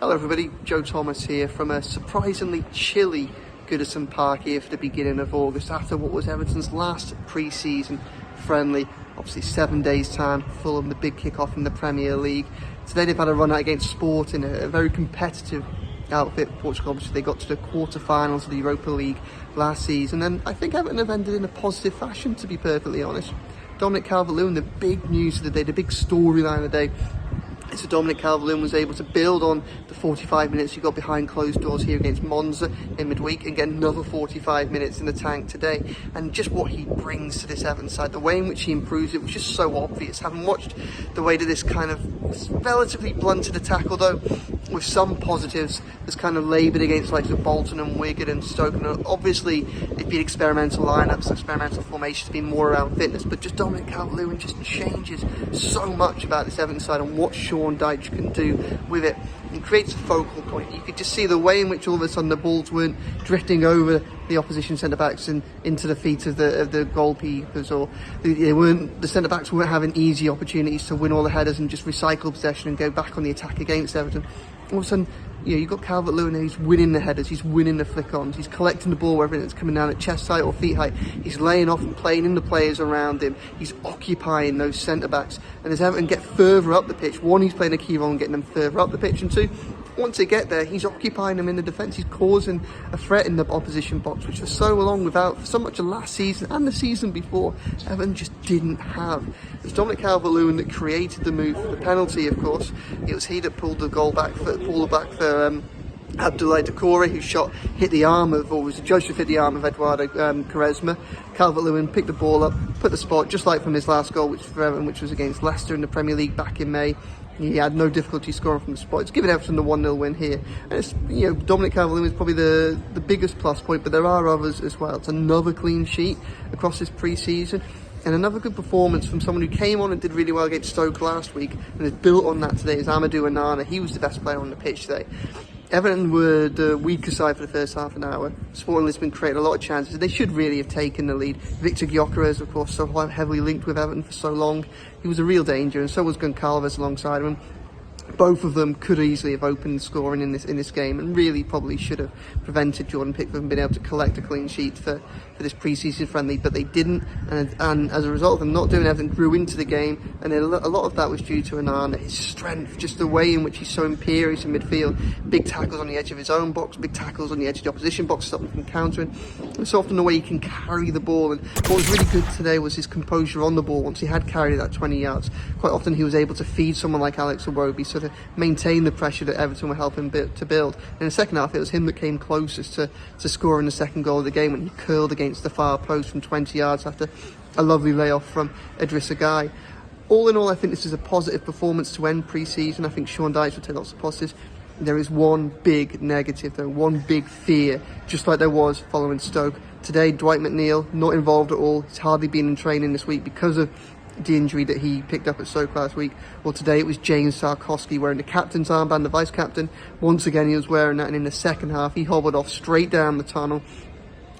Hello everybody, Joe Thomas here from a surprisingly chilly Goodison Park here for the beginning of August after what was Everton's last pre-season friendly. Obviously 7 days time, Fulham, the big kick-off in the Premier League. Today they've had a run out against Sporting, a very competitive outfit. Portugal, obviously they got to the quarter-finals of the Europa League last season, and I think Everton have ended in a positive fashion, to be perfectly honest. Dominic Calvert-Lewin, the big news of the day, the big storyline of the day, so Dominic Calvert-Lewin was able to build on the 45 minutes he got behind closed doors here against Monza in midweek and get another 45 minutes in the tank today. And just what he brings to this Everton side, the way in which he improves it was just so obvious. Having watched the way that this kind of relatively blunted attack, although with some positives, has kind of laboured against like the Bolton and Wigan and Stoke. And obviously it'd be experimental lineups, experimental formations, to be more around fitness. But just Dominic Calvert-Lewin just changes so much about this Everton side and what Sean Dyche can do with it, and creates a focal point. You could just see the way in which all of a sudden the balls weren't drifting over the opposition centre-backs and into the feet of the goalkeepers, or the centre-backs weren't having easy opportunities to win all the headers and just recycle possession and go back on the attack against Everton. All of a sudden, you've got Calvert-Lewin and he's winning the headers, he's winning the flick-ons, he's collecting the ball wherever it's coming down at chest height or feet height, he's laying off and playing in the players around him, he's occupying those centre-backs, and as Everton get further up the pitch, one, he's playing a key role in getting them further up the pitch, and two, once they get there, he's occupying them in the defence, he's causing a threat in the opposition box, which for so long, without so much of last season and the season before, Everton just didn't have. It's Dominic Calvert-Lewin that created the move for the penalty, of course. It was he that pulled the goal back for Abdoulaye Doucouré, who hit the arm of, or was judged to hit the arm of Eduardo Quaresma. Calvert-Lewin picked the ball up, put the spot, just like from his last goal, which was against Leicester in the Premier League back in May. He had no difficulty scoring from the spot. It's given Everton the 1-0 win here. And it's, Dominic Calvert-Lewin is probably the biggest plus point, but there are others as well. It's another clean sheet across this pre-season. And another good performance from someone who came on and did really well against Stoke last week and has built on that today is Amadou Onana. He was the best player on the pitch today. Everton were the weaker side for the first half an hour. Sporting Lisbon created a lot of chances. They should really have taken the lead. Victor Gyökeres, of course, so heavily linked with Everton for so long. He was a real danger, and so was Goncalves alongside him. Both of them could easily have opened scoring in this game, and really probably should have prevented Jordan Pickford from being able to collect a clean sheet for this pre-season friendly, but they didn't, and as a result of them not doing everything, grew into the game, and a lot of that was due to Onana, his strength, just the way in which he's so imperious in midfield, big tackles on the edge of his own box, big tackles on the edge of the opposition box, stopping from countering, and so often the way he can carry the ball. And what was really good today was his composure on the ball. Once he had carried it that 20 yards, quite often he was able to feed someone like Alex Iwobi, so to maintain the pressure that Everton were helping to build. And in the second half, it was him that came closest to scoring the second goal of the game when he curled against the far post from 20 yards after a lovely layoff from Idrissa Gueye. All in all, I think this is a positive performance to end pre-season. I think Sean Dyche will take lots of positives. There is one big negative though, one big fear, just like there was following Stoke. Today, Dwight McNeil, not involved at all. He's hardly been in training this week because of the injury that he picked up at Stoke last week. Well, today it was James Tarkowski wearing the captain's armband, the vice-captain. Once again, he was wearing that, and in the second half, he hobbled off straight down the tunnel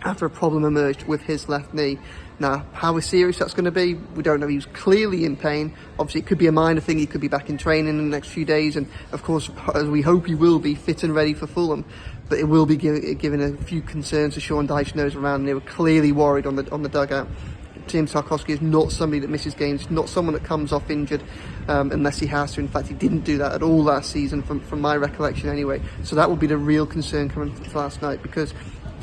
after a problem emerged with his left knee. Now, how serious that's going to be, we don't know. He was clearly in pain. Obviously, it could be a minor thing. He could be back in training in the next few days, and of course, as we hope he will be fit and ready for Fulham. But it will be giving a few concerns to Sean Dyche nose around, and they were clearly worried on the dugout. James Tarkowski is not somebody that misses games, not someone that comes off injured unless he has to. In fact, he didn't do that at all last season, from my recollection anyway. So that will be the real concern coming to last night, because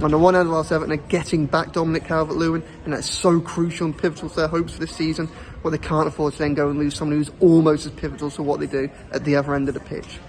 on the one hand, whilst Everton are getting back Dominic Calvert-Lewin, and that's so crucial and pivotal to their hopes for this season, well, they can't afford to then go and lose someone who's almost as pivotal to what they do at the other end of the pitch.